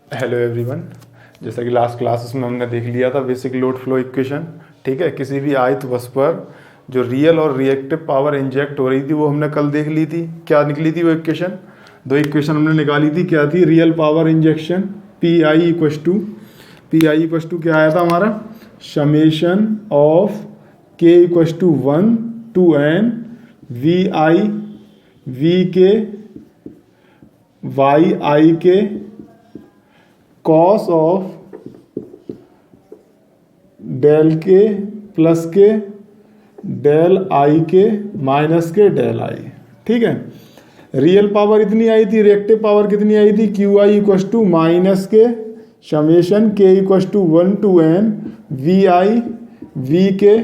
Hello everyone. जैसा कि last classes में हमने देख लिया था बेसिक लोड फ्लो इक्वेशन। ठीक है, किसी भी आयत वस्तु पर जो रियल और रिएक्टिव पावर इंजेक्ट हो रही थी वो हमने कल देख ली थी। क्या निकली थी वो इक्वेशन? दो इक्वेशन हमने निकाली थी। क्या थी? Real power injection P I equals to क्या आया था हमारा? Summation of K equals to 1 to n V I V K Y I K cos of del K plus K del I K minus के del आई। ठीक है, real power इतनी आई थी, reactive power कितनी आई थी? Q I equals to minus के summation K equals to 1 to n V I V K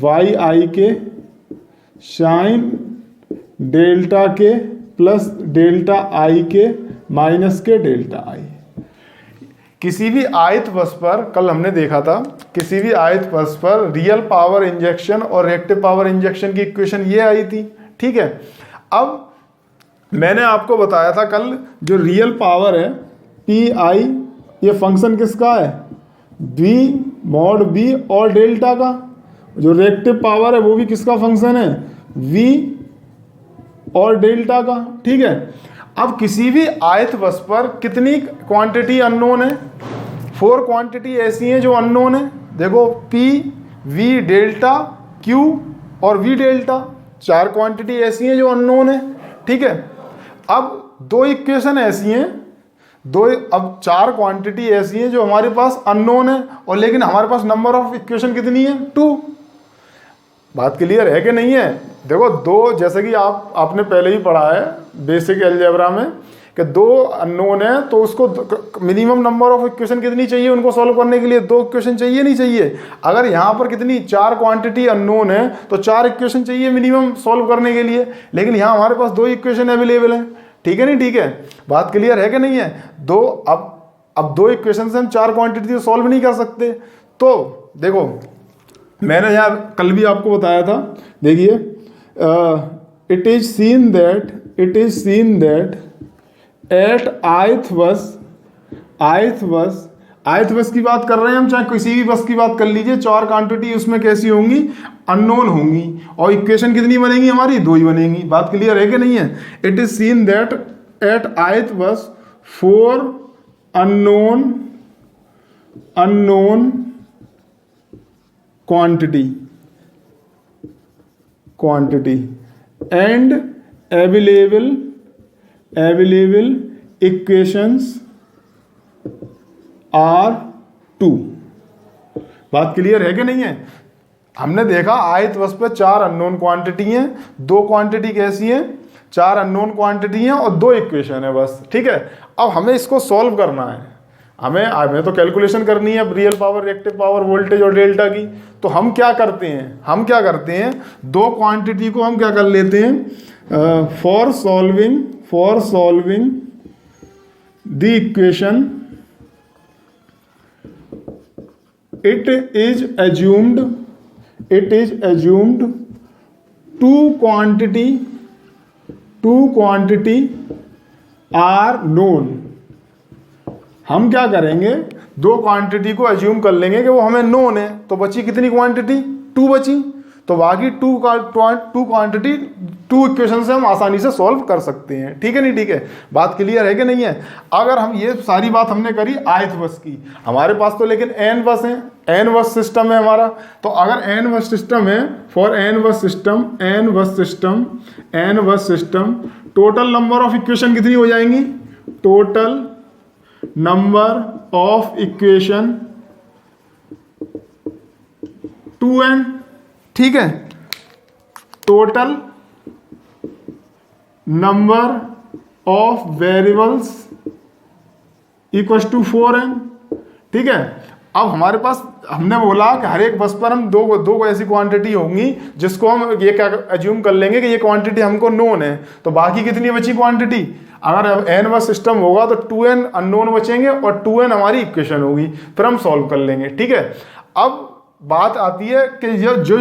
Y I K sine delta K plus delta I K minus के delta आई। किसी भी आयत वस्तु पर, कल हमने देखा था, किसी भी आयत वस्तु पर रियल पावर इंजेक्शन और रिएक्टिव पावर इंजेक्शन की इक्वेशन ये आई थी। ठीक है, अब मैंने आपको बताया था कल जो रियल पावर है पी आई, ये फंक्शन किसका है? बी मॉड बी और डेल्टा का। जो रिएक्टिव पावर है वो भी किसका फंक्शन है? वी और डेल्टा का। ठीक है, अब किसी भी आयत वस्तु पर कितनी क्वांटिटी अननोन है? 4 क्वांटिटी ऐसी हैं जो अननोन है। देखो, P, V डेल्टा, Q और V डेल्टा, 4 क्वांटिटी ऐसी हैं जो अननोन है। ठीक है, अब दो इक्वेशन ऐसी हैं, अब 4 क्वांटिटी ऐसी हैं जो हमारे पास अननोन है, और लेकिन हमारे पास नंबर ऑफ इक्वेशन कितनी है? 2। बात क्लियर है कि नहीं है? देखो, दो, जैसे कि आपने पहले ही पढ़ा है बेसिक अलजेब्रा में कि 2 अननोन है तो उसको मिनिमम नंबर ऑफ इक्वेशन कितनी चाहिए उनको सॉल्व करने के लिए? 2 इक्वेशन चाहिए, नहीं चाहिए? अगर यहाँ पर कितनी 4 क्वांटिटी अननोन है तो 4 इक्वेशन चाहिए मिनिमम सॉल्व करने के लिए, लेकिन यहाँ हमारे पास 2 इक्वेशन अवेलेबल है। ठीक है, नहीं? ठीक है, बात क्लियर है कि नहीं है? अब 2 इक्वेशन से हम 4 क्वांटिटी सॉल्व नहीं कर सकते। तो देखो, मैंने यहाँ कल भी आपको बताया था, देखिए, it is seen that at आयत बस की बात कर रहे हैं हम, चाहे किसी भी बस की बात कर लीजिए, 4 क्वांटिटी उसमें कैसी होंगी? अननोन होंगी, और इक्वेशन कितनी बनेगी हमारी? 2 ही बनेगी। बात क्लियर है कि नहीं है? It is seen that at आयत बस 4 unknown quantity and available equations are 2। बात क्लियर है कि नहीं है? हमने देखा आयत वस्तु पे 4 अननोन क्वांटिटी हैं, 2 क्वांटिटी कैसी हैं? 4 अननोन क्वांटिटी हैं और 2 इक्वेशन है बस। ठीक है, अब हमें इसको सॉल्व करना है, हमें तो कैलकुलेशन करनी है real power, reactive power, voltage और डेल्टा की। तो हम क्या करते हैं? 2 क्वांटिटी को हम क्या कर लेते हैं? For solving the equation it is assumed 2 quantity are known. हम क्या करेंगे? 2 क्वांटिटी को अज्यूम कर लेंगे कि वो हमें नोन है, तो बची कितनी क्वांटिटी? 2 बची। तो बाकी 2 क्वांटिटी 2 इक्वेशन से हम आसानी से सॉल्व कर सकते हैं। ठीक है, नहीं? ठीक है, बात क्लियर है कि नहीं है? अगर हम ये सारी बात हमने करी आयत बस की, हमारे पास तो लेकिन n बस है, n बस सिस्टम है हमारा। तो अगर n बस सिस्टम है, for n bus system total number of equation कितनी हो जाएंगी? Total number of equation 2n। ठीक है, total number of variables equal to 4n। ठीक है, अब हमारे पास, हमने बोला कि हर एक बस पर हम दो ऐसी क्वांटिटी होंगी जिसको हम ये क्या एज्यूम कर लेंगे कि ये क्वांटिटी हमको नोन है। तो बाकी कितनी बची क्वांटिटी? अगर n बस सिस्टम होगा तो 2n अननोन बचेंगे और 2n हमारी इक्वेशन होगी, फिर हम सॉल्व कर लेंगे। ठीक है, अब बात आती है कि ये जो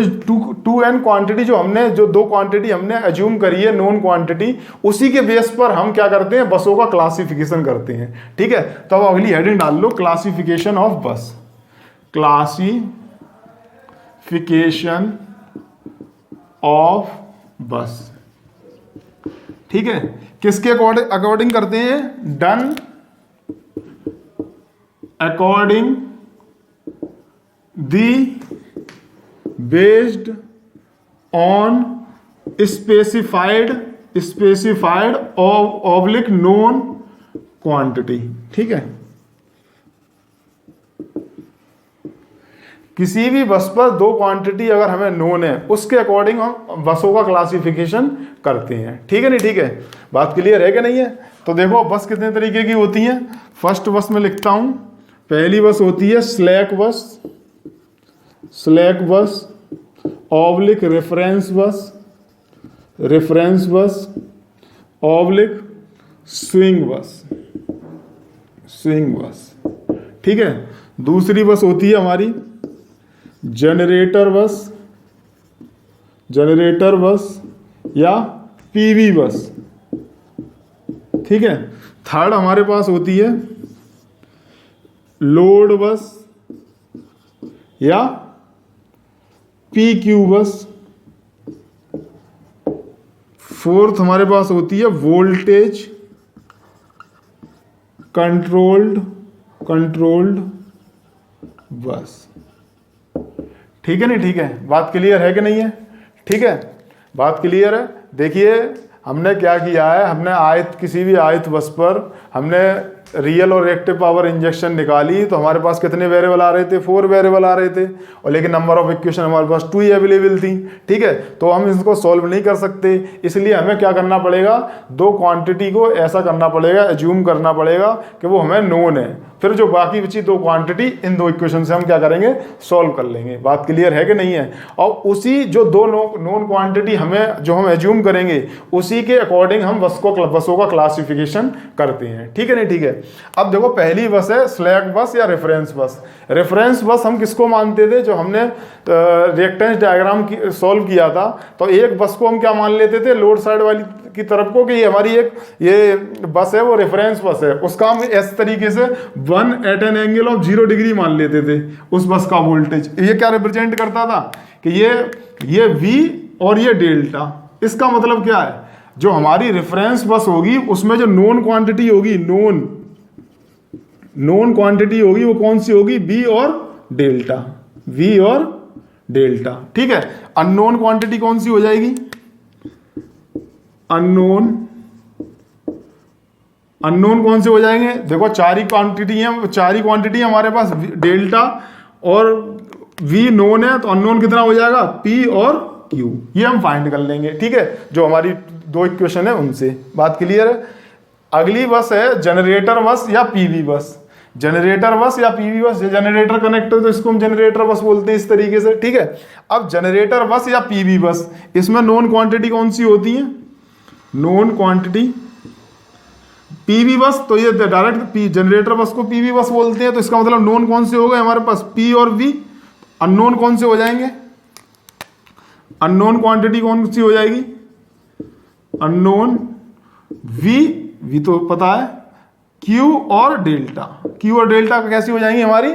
टू एन क्वांटिटी जो दो क्वांटिटी हमने एज्यूम करी है नोन क्वांटिटी, उसी के बेस पर हम क्या करते हैं, बसों का क्लासिफिकेशन करते हैं। ठीक है, तो अब अगली हेडिंग डाल लो, क्लासिफिकेशन ऑफ बस। क्लासिफिकेशन ऑफ बस। ठीक है, किसके अकॉर्डिंग करते हैं, done according the based on specified oblique known quantity. ठीक है, किसी भी बस पर दो क्वांटिटी अगर हमें नोन है, उसके अकॉर्डिंग हम बसों का क्लासिफिकेशन करते हैं। ठीक है नहीं, ठीक है, बात क्लियर है कि नहीं है। तो देखो बस कितने तरीके की होती हैं। फर्स्ट बस में लिखता हूं, पहली बस होती है स्लैक बस ऑब्लिक रेफरेंस बस ऑब्लिक स्विंग बस। ठीक है, दूसरी बस होती है हमारी जनरेटर बस या पीवी बस। ठीक है, थर्ड हमारे पास होती है लोड बस या PQ बस। फोर्थ हमारे पास होती है वोल्टेज कंट्रोल्ड बस। ठीक है नहीं, ठीक है, बात क्लियर है कि नहीं है। ठीक है, बात क्लियर है। देखिए हमने क्या किया है, हमने किसी भी आयत बस पर हमने रियल और रिएक्टिव पावर इंजेक्शन निकाली, तो हमारे पास कितने वेरिएबल आ रहे थे, 4 वेरिएबल आ रहे थे, और लेकिन नंबर ऑफ इक्वेशन हमारे पास 2 ही अवेलेबल थी। ठीक है, तो हम इसको सॉल्व नहीं कर सकते, इसलिए हमें क्या करना पड़ेगा, दो क्वांटिटी को ऐसा करना पड़ेगा, एज्यूम करना पड़ेगा कि वो हमें नोन है, फिर जो बाकी बची दो क्वांटिटी इन दो इक्वेशन से हम क्या करेंगे, सॉल्व कर लेंगे। बात क्लियर है कि नहीं है। और उसी जो दो नोन क्वांटिटी हम एज्यूम करेंगे, उसी के अकॉर्डिंग हम बसों का क्लासिफिकेशन करते हैं। ठीक है नहीं, ठीक है। अब देखो पहली बस है स्लैक बस या रेफरेंस बस। रेफरेंस बस हम किसको मानते थे, जो हमने रिएक्टेंस डायग्राम सॉल्व किया था, तो एक बस को हम क्या मान लेते थे, लोड साइड वाली की तरफ को, कि ये हमारी ये बस है वो रेफरेंस बस है, उसका हम इस तरीके से 1 at an angle of 0 degree मान लेते थे उस बस का वोल्टेज। ये क्या रिप्रेजेंट करता था कि ये V और ये डेल्टा। इसका मतलब क्या है, जो हमारी रेफरेंस बस होगी उसमें जो नोन क्वांटिटी होगी, नोन क्वांटिटी होगी, वो कौन सी होगी, V और डेल्टा। ठीक है, अननोन क्वांटिटी कौन सी हो जाएगी, अननोन कौन से हो जाएंगे, देखो चार ही क्वांटिटी हमारे पास, डेल्टा और V नोन है, तो अननोन कितना हो जाएगा, P और Q। ये हम फाइंड कर लेंगे। ठीक है, जो हमारी दो इक्वेशन है उनसे। बात क्लियर है। अगली बस है जनरेटर बस या PV बस। जनरेटर बस या PV बस, जनरेटर कनेक्ट है तो इसको हम जनरेटर बस बोलते हैं, इस तरीके से। ठीक है, अब जनरेटर बस या PV बस, इसमें नोन क्वांटिटी कौन सी होती है, नोन क्वांटिटी PV बस, तो ये डायरेक्ट जनरेटर बस को PV बस बोलते हैं, तो इसका मतलब नोन कौन से हो गए हमारे पास, P और V। अननोन कौन से हो जाएंगे, अननोन क्वांटिटी कौन सी हो जाएगी, अननोन V तो पता है, Q और डेल्टा कैसी हो जाएंगी हमारी,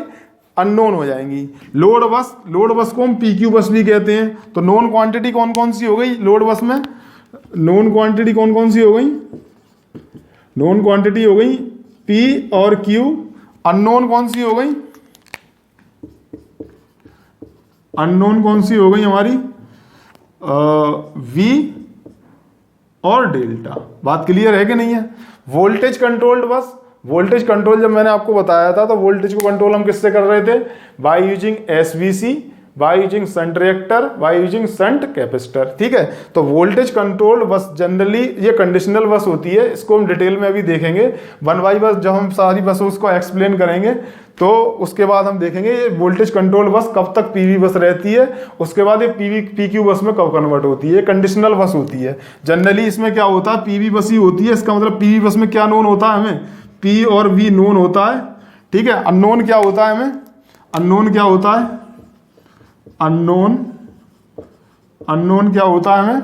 अननोन हो जाएंगी। लोड बस को हम PQ बस भी कहते हैं। तो नोन क्वांटिटी कौन सी हो गई लोड बस में, नोन क्वांटिटी कौन सी हो गई, नोन क्वांटिटी हो गई P और Q। अननोन कौन सी हो गई, अननोन कौन सी हो गई हमारी, V और डेल्टा। बात क्लियर है कि नहीं है। वोल्टेज कंट्रोल्ड बस, वोल्टेज कंट्रोल जब मैंने आपको बताया था, तो वोल्टेज को कंट्रोल हम किससे कर रहे थे, by using SVC, by using shunt reactor, by using shunt capacitor. ठीक है, तो वोल्टेज कंट्रोल बस जनरली ये कंडीशनल बस होती है, इसको हम डिटेल में अभी देखेंगे 1 बाई बस, जब हम सारी बसों को एक्सप्लेन करेंगे तो उसके बाद हम देखेंगे ये वोल्टेज कंट्रोल बस कब तक PV बस रहती है, उसके बाद ये PQ बस में कब कन्वर्ट होती है। कंडीशनल बस होती है जनरली, इसमें क्या होता है, PV बस ही होती है। इसका मतलब PV बस में क्या नोन होता है हमें, P और V नोन होता है। ठीक है, अननोन क्या होता है हमें, अननोन क्या होता है, अननोन, अननोन क्या होता है हमें,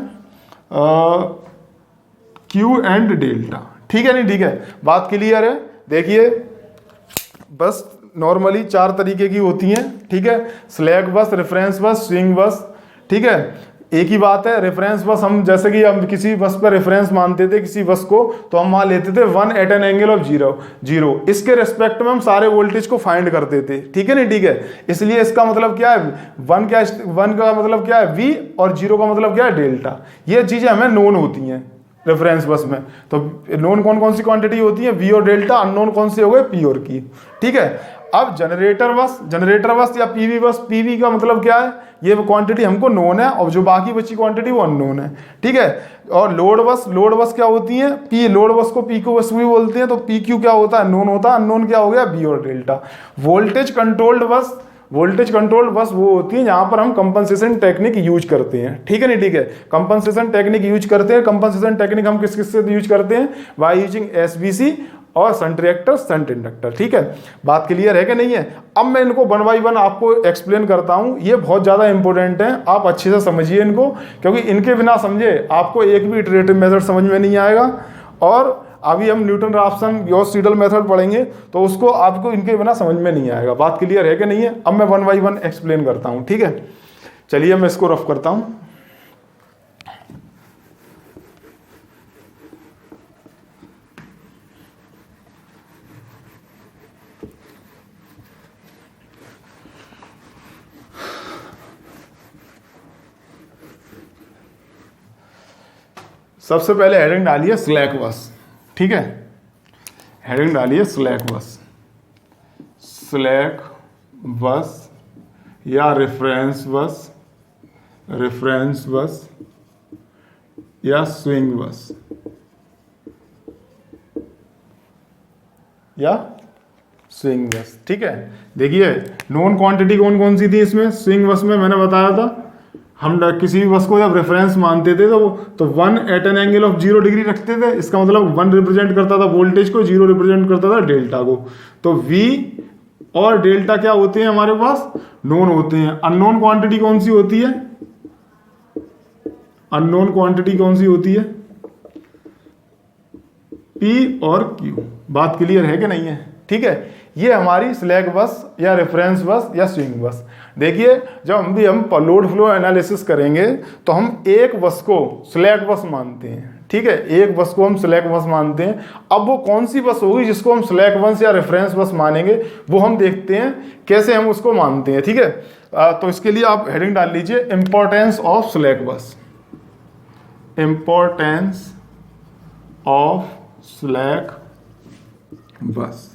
क्यू एंड डेल्टा। ठीक है नहीं, ठीक है, बात क्लियर है। देखिए बस नॉर्मली 4 तरीके की होती हैं, ठीक है, स्लैक बस, रेफरेंस बस, स्विंग बस। ठीक है, एक ही बात है, रेफरेंस बस हम जैसे कि हम किसी बस पर रेफरेंस मानते थे किसी बस को, तो हम वहां लेते थे 1 at an angle of zero, इसके रेस्पेक्ट में हम सारे वोल्टेज को फाइंड करते थे। ठीक है नहीं, ठीक है, इसलिए इसका मतलब क्या है, 1 का मतलब क्या है V, और 0 का मतलब क्या है डेल्टा। ये चीजें हमें नोन होती हैं रेफरेंस बस में। तो नोन कौन कौन सी क्वांटिटी होती है, V और डेल्टा, अननोन कौन से हो गए, P और Q। ठीक है, अब जनरेटर बस या पीवी बस, पीवी का मतलब क्या है, ये क्वांटिटी हमको नोन है और जो बाकी बची क्वांटिटी वो अननोन है। ठीक है, और लोड बस क्या होती है, पी, लोड बस को पी क्यू बस भी बोलते हैं, तो पी क्यू क्या होता है, नोन होता है, अननोन क्या हो गया, बी और डेल्टा। वोल्टेज कंट्रोल्ड बस वो होती है जहां पर हम कंपनसेशन टेक्निक यूज करते हैं। ठीक है नहीं, ठीक है, कंपनसेशन टेक्निक यूज करते हैं। कंपनसेशन टेक्निक हम किस किस से यूज करते हैं, बाय यूजिंग एसबीसी और शंट रिएक्टर, शंट इंडक्टर। ठीक है, बात क्लियर है कि नहीं है। अब मैं इनको 1 बाय 1 आपको एक्सप्लेन करता हूं, ये बहुत ज्यादा इंपॉर्टेंट है, आप अच्छे से समझिए इनको, क्योंकि इनके बिना समझे आपको एक भी इटरेटिव मेथड समझ में नहीं आएगा। और अभी हम न्यूटन राफ्सन गॉस सीडल मेथड पढ़ेंगे, तो उसको आपको इनके बिना समझ में नहीं आएगा। बात क्लियर है कि नहीं है। अब मैं 1 बाय 1 एक्सप्लेन करता हूं। ठीक है, चलिए मैं इसको रफ करता हूं। सबसे पहले हेडिंग डालिए स्लैक बस। ठीक है, हेडिंग डालिए स्लैक बस या रेफरेंस बस या स्विंग बस ठीक है, देखिए नोन क्वांटिटी कौन कौन सी थी इसमें, स्विंग बस में मैंने बताया था, हम किसी भी बस को जब रेफरेंस मानते थे तो 1 at an angle of 0 degree रखते थे। इसका मतलब 1 रिप्रेजेंट करता था वोल्टेज को, 0 रिप्रेजेंट करता था डेल्टा को। तो V और डेल्टा क्या होते हैं हमारे पास, नोन होते हैं। अननोन क्वांटिटी कौन सी होती है, P और Q। बात क्लियर है कि नहीं है। ठीक है, ये हमारी स्लैक बस या रेफरेंस बस या स्विंग बस। देखिए जब हम लोड फ्लो एनालिसिस करेंगे तो हम एक बस को स्लैक बस मानते हैं। ठीक है, एक बस को हम स्लैक बस मानते हैं। अब वो कौन सी बस होगी जिसको हम स्लैक बस या रेफरेंस बस मानेंगे, वो हम देखते हैं कैसे हम उसको मानते हैं। ठीक है, तो इसके लिए आप हेडिंग डाल लीजिए इंपॉर्टेंस ऑफ स्लैक बस। इंपॉर्टेंस ऑफ स्लैक बस,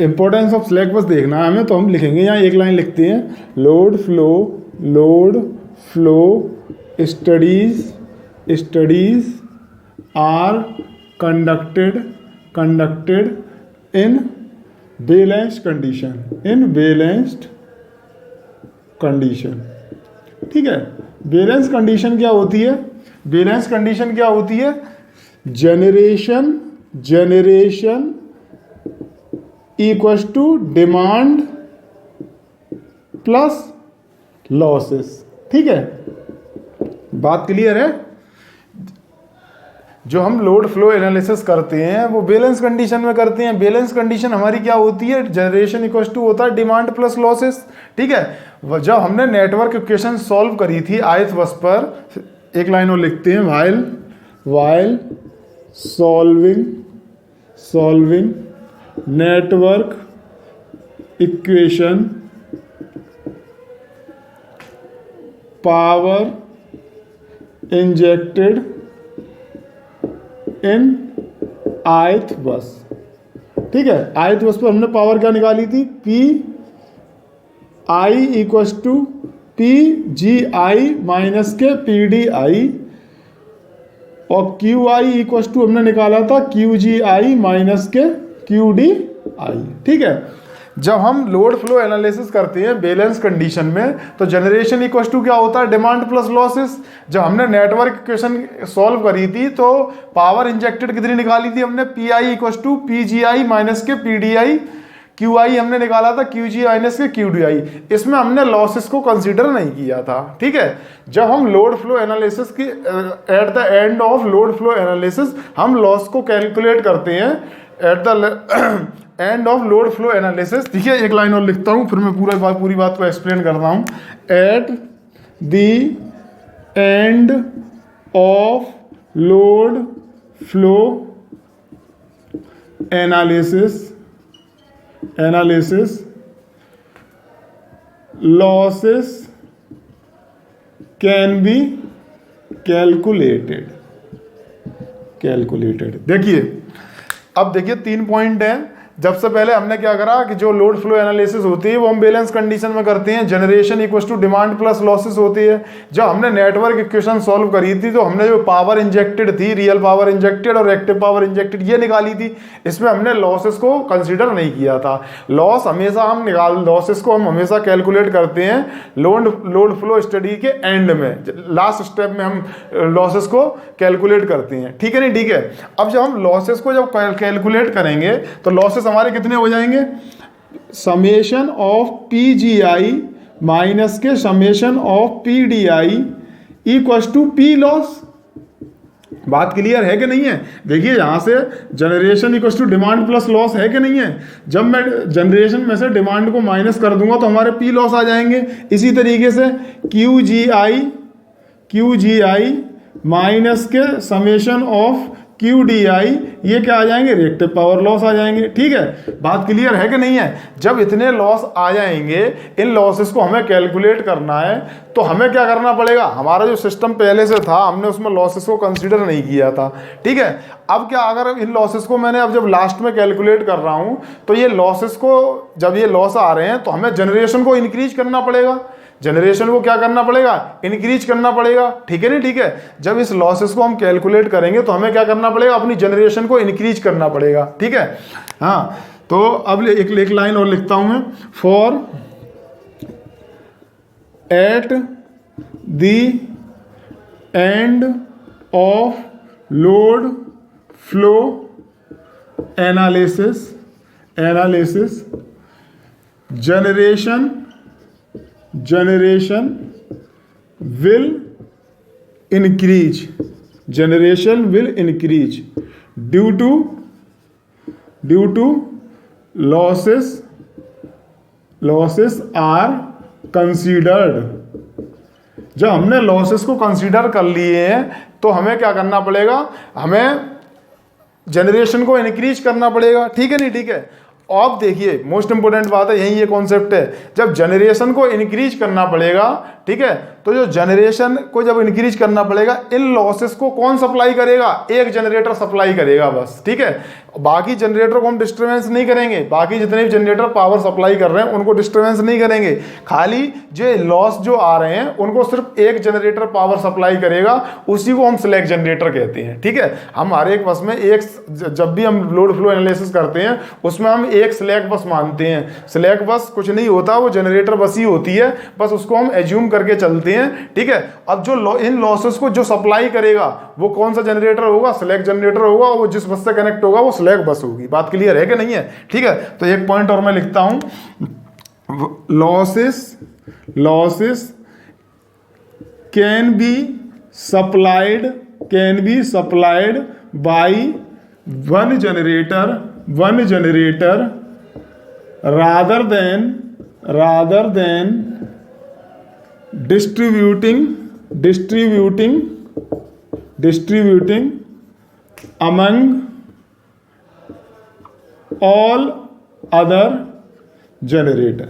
इंपॉर्टेंस ऑफ स्लैक बस देखना है हमें, तो हम लिखेंगे यहाँ एक लाइन लिखते हैं, load flow studies are conducted in balanced condition. ठीक है, बैलेंस कंडीशन क्या होती है, generation equals to demand plus losses. ठीक है, बात क्लियर है। जो हम लोड फ्लो एनालिसिस करते हैं वो बैलेंस कंडीशन में करते हैं। बैलेंस कंडीशन हमारी क्या होती है, जनरेशन इक्वल्स टू होता है डिमांड प्लस लॉसेस। ठीक है, जब हमने नेटवर्क इक्वेशन सॉल्व करी थी ith बस पर, एक लाइन और लिखते हैं, while solving network equation power injected इन ith बस। ठीक है, ith बस पर हमने पावर क्या निकाली थी, P I equals to PGI minus के PDI, और QI इक्वल्स टू हमने निकाला था QGI माइनस के QDI। ठीक है, जब हम लोड फ्लो एनालिसिस करते हैं बैलेंस कंडीशन में तो जनरेशन इक्वल्स टू क्या होता है, डिमांड प्लस लॉसेस। जब हमने नेटवर्क इक्वेशन सॉल्व करी थी तो पावर इंजेक्टेड कितनी निकाली थी हमने, PI equals to PGI minus के PDI। क्यू आई हमने निकाला था क्यू जी माइनस के क्यू डी आई, इसमें हमने लॉसेस को कंसीडर नहीं किया था। ठीक है, जब हम लोड फ्लो एनालिसिस की at the end of load flow analysis हम लॉस को कैलकुलेट करते हैं at the end of load flow analysis. ठीक है, एक लाइन और लिखता हूं फिर मैं पूरी बात को एक्सप्लेन करता हूं। At the end of load flow analysis losses can be calculated। देखिए, अब देखिए 3 पॉइंट हैं। जब से पहले हमने क्या करा कि जो लोड फ्लो एनालिसिस होती है वो हम बैलेंस कंडीशन में करते हैं, generation equals to demand plus losses होती है। जब हमने नेटवर्क इक्वेशन सॉल्व करी थी तो हमने जो पावर इंजेक्टेड थी, रियल पावर इंजेक्टेड और एक्टिव पावर इंजेक्टेड, ये निकाली थी। इसमें हमने लॉसेस को कंसीडर नहीं किया था। लॉसेस को हम हमेशा कैलकुलेट करते हैं लोड फ्लो स्टडी के एंड में, लास्ट स्टेप में हम लॉसेस को कैलकुलेट करते हैं। ठीक है नहीं, ठीक है। अब जब हम लॉसेस को जब कैलकुलेट करेंगे तो लॉसेस हमारे कितने हो जाएंगे, summation of P G I minus के summation of P D I equal to P loss. बात क्लियर है कि नहीं है? देखिए यहां से generation equal to demand plus loss है कि नहीं है? जब मैं जनरेशन में से डिमांड को माइनस कर दूंगा तो हमारे पी लॉस आ जाएंगे। इसी तरीके से क्यू जी आई माइनस के समेशन ऑफ क्यू डी आई, ये क्या आ जाएंगे, रिएक्टिव पावर लॉस आ जाएंगे। ठीक है, बात क्लियर है कि नहीं है? जब इतने लॉस आ जाएंगे, इन लॉसेस को हमें कैलकुलेट करना है तो हमें क्या करना पड़ेगा, हमारा जो सिस्टम पहले से था हमने उसमें लॉसेस को कंसीडर नहीं किया था। ठीक है, अब क्या, अगर इन लॉसेस को मैंने अब जब लास्ट में कैलकुलेट कर रहा हूं तो ये लॉसेस को, जब ये लॉस आ रहे हैं तो हमें जनरेशन को इंक्रीज करना पड़ेगा, जनरेशन को क्या करना पड़ेगा, इंक्रीज करना पड़ेगा। ठीक है नहीं, ठीक है। जब इस लॉसेस को हम कैलकुलेट करेंगे तो हमें क्या करना पड़ेगा, अपनी जनरेशन को इंक्रीज करना पड़ेगा। ठीक है, हाँ। तो अब एक लाइन और लिखता हूं मैं, for at the end of load flow analysis generation will increase due to losses are considered। जब हमने लॉसेस को कंसीडर कर लिए हैं तो हमें क्या करना पड़ेगा, हमें जनरेशन को इंक्रीज करना पड़ेगा। ठीक है नहीं, ठीक है। अब देखिए मोस्ट इंपोर्टेंट बात है, यही ये कॉन्सेप्ट है, जब जनरेशन को इंक्रीज करना पड़ेगा, ठीक है, तो जो जनरेशन को जब इंक्रीज करना पड़ेगा, इन लॉसेस को कौन सप्लाई करेगा, एक जनरेटर सप्लाई करेगा बस। ठीक है, बाकी जनरेटर को हम डिस्टर्बेंस नहीं करेंगे, बाकी जितने भी जनरेटर पावर सप्लाई कर रहे हैं उनको डिस्टर्बेंस नहीं करेंगे, खाली जो लॉस जो आ रहे हैं उनको सिर्फ एक जनरेटर पावर सप्लाई करेगा, उसी को हम स्लैक जनरेटर कहते हैं। ठीक है, हम हर एक बस में एक, जब भी हम लोड फ्लो एनालिसिस करते हैं उसमें हम एक स्लैक बस मानते हैं। स्लैक बस कुछ नहीं होता, वो जनरेटर बस ही होती है, बस उसको हम एज्यूम करके चलते हैं। ठीक है, अब जो इन लॉसेस को जो सप्लाई करेगा वो कौन सा जनरेटर होगा, स्लैक जनरेटर होगा, वो जिस बस से कनेक्ट होगा वो स्लैक बस होगी। बात क्लियर है कि नहीं है? ठीक है, तो एक पॉइंट और मैं लिखता हूं, losses can be supplied by one generator rather than distributing among all other generator।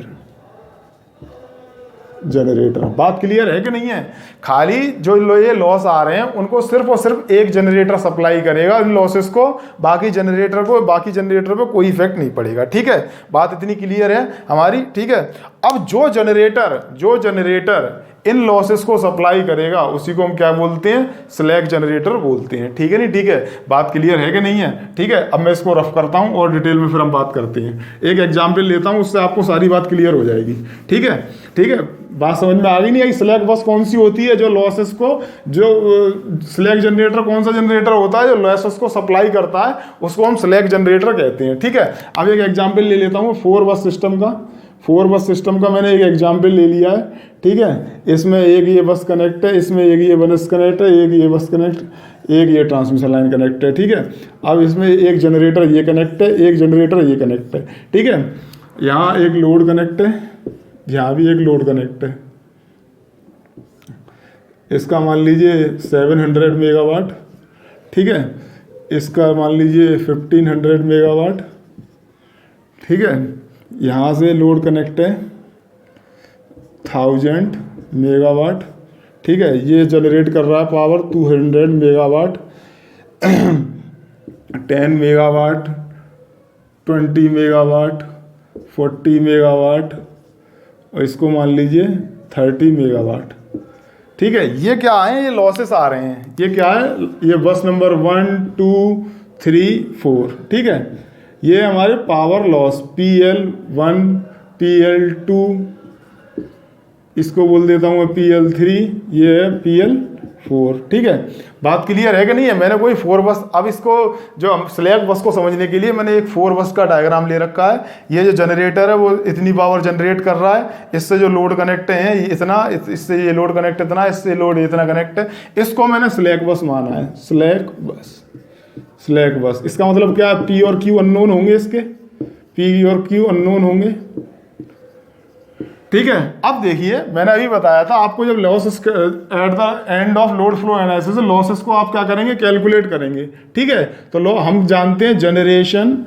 बात क्लियर है कि नहीं है? खाली जो ये लॉस आ रहे हैं उनको सिर्फ और सिर्फ एक जनरेटर सप्लाई करेगा इन लॉसेस को, बाकी जनरेटर पे कोई इफेक्ट नहीं पड़ेगा। ठीक है, बात इतनी क्लियर है हमारी। ठीक है, अब जो जनरेटर इन लॉसेस को सप्लाई करेगा उसी को हम क्या बोलते हैं, स्लैक जनरेटर बोलते हैं। ठीक है नहीं, ठीक है, बात क्लियर है कि नहीं है? ठीक है, अब मैं इसको रफ करता हूं और डिटेल में फिर हम बात करते हैं। एक एग्जाम्पल लेता हूं, उससे आपको सारी बात क्लियर हो जाएगी। ठीक है, ठीक है, बात समझ में आ गई नहीं आई? स्लैक बस कौन सी होती है? जो लॉसेस को, जो स्लैक जनरेटर कौन सा जनरेटर होता है जो लॉसेस को सप्लाई करता है, उसको हम स्लैक जनरेटर कहते हैं। ठीक है, अब एक एग्जाम्पल ले लेता हूँ 4 बस सिस्टम का। 4 बस सिस्टम का मैंने एक एग्जाम्पल ले लिया है। ठीक है, इसमें एक ये बस कनेक्ट है, इसमें एक ये बस कनेक्ट है, एक ये बस कनेक्ट, एक ये ट्रांसमिशन लाइन कनेक्ट है। ठीक है, अब इसमें एक जनरेटर ये कनेक्ट है, एक जनरेटर ये कनेक्ट है। ठीक है, यहाँ एक लोड कनेक्ट है, यहाँ भी एक लोड कनेक्ट है। इसका मान लीजिए 700 मेगावाट। ठीक है, इसका मान लीजिए 1500 मेगावाट। ठीक है, यहाँ से लोड कनेक्ट है 1000 मेगावाट। ठीक है, ये जनरेट कर रहा है power 200 megawatt, 10 megawatt, 20 megawatt, 40 megawatt, और इसको मान लीजिए 30 मेगावाट। ठीक है, ये क्या है? ये लॉसेस आ रहे हैं। ये क्या है? ये बस नंबर 1 2 3 4। ठीक है, ये हमारे पावर लॉस PL1 PL2, इसको बोल देता हूँ मैं PL3, ये है PL4। ठीक है, बात क्लियर है कि नहीं है? मैंने कोई 4 बस, अब इसको जो स्लैक बस को समझने के लिए मैंने एक 4 बस का डायग्राम ले रखा है। ये जो जनरेटर है वो इतनी पावर जनरेट कर रहा है, इससे जो लोड कनेक्ट है इतना, इससे ये लोड कनेक्ट इतना, इससे लोड इतना कनेक्ट है, इसको मैंने स्लैक बस माना है। स्लैक बस, स्लैक बस, इसका मतलब क्या है? P और Q अननोन होंगे, इसके P और Q अननोन होंगे। ठीक है, अब देखिए मैंने अभी बताया था आपको, जब losses at the end of load flow analysis losses को आप क्या करेंगे? कैलकुलेट करेंगे। ठीक है, तो हम जानते हैं जनरेशन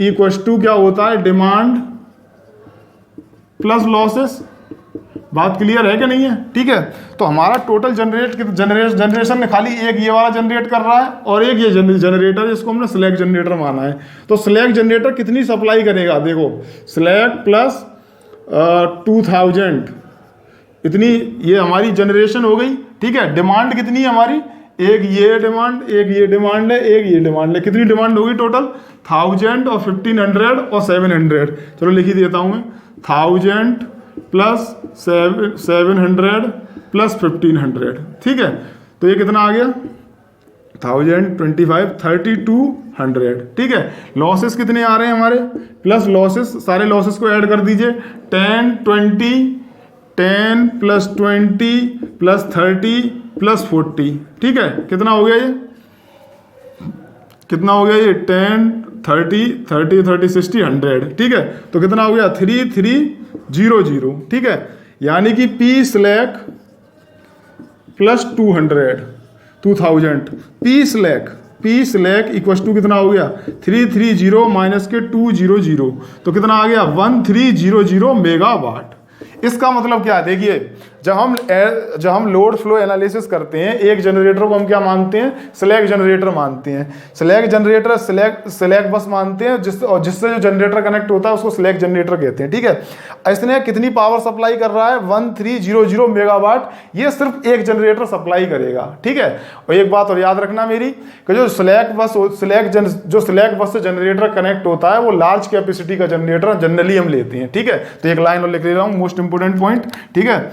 इक्वल्स टू क्या होता है? Demand plus losses. बात क्लियर है कि नहीं है? ठीक है, तो हमारा टोटल जनरेशन में खाली एक ये वाला जनरेट कर रहा है और एक ये जनरेटर, इसको हमने स्लैक जनरेटर माना है। तो स्लैक जनरेटर कितनी सप्लाई करेगा? देखो, स्लैक प्लस 2000 इतनी ये हमारी जनरेशन हो गई। ठीक है, डिमांड कितनी है हमारी? एक ये डिमांड, एक ये डिमांड है, एक ये डिमांड है। कितनी डिमांड होगी टोटल? 1000 और 1500 और 700। चलो लिख ही देता हूं मैं, 1000 प्लस 700 प्लस 1500। ठीक है, तो ये कितना आ गया? 1000 25 3200। ठीक है, लॉसेस कितने आ रहे हैं हमारे? प्लस लॉसेस, सारे लॉसेस को ऐड कर दीजिए। 10 20 10 प्लस 20 प्लस 30 प्लस 40। ठीक है, कितना हो गया ये? कितना हो गया ये? 10 30 30 30 60 100। ठीक है, तो कितना हो गया? 3300। ठीक है, यानी कि P slack plus 2000 P slack equal to कितना हो गया? 330 माइनस के 200, तो कितना आ गया? 1300 मेगावाट। इसका मतलब क्या है? देखिए, जब हम लोड फ्लो एनालिसिस करते हैं, एक जनरेटर को हम क्या मानते हैं? स्लैक जनरेटर मानते हैं। स्लैक जनरेटर स्लैक बस मानते हैं, जिससे जो जनरेटर कनेक्ट होता है उसको स्लैक जनरेटर कहते हैं। ठीक है, इसने कितनी पावर सप्लाई कर रहा है? 1300 मेगावाट। ये सिर्फ एक जनरेटर सप्लाई करेगा। ठीक है, और एक बात और याद रखना मेरी, कि जो स्लैक बस से जनरेटर कनेक्ट होता है वो लार्ज कैपेसिटी का जनरेटर जनरली हम लेते हैं। ठीक है, तो एक लाइन और लिख ले रहा हूँ, मोस्ट इंपोर्टेंट पॉइंट। ठीक है,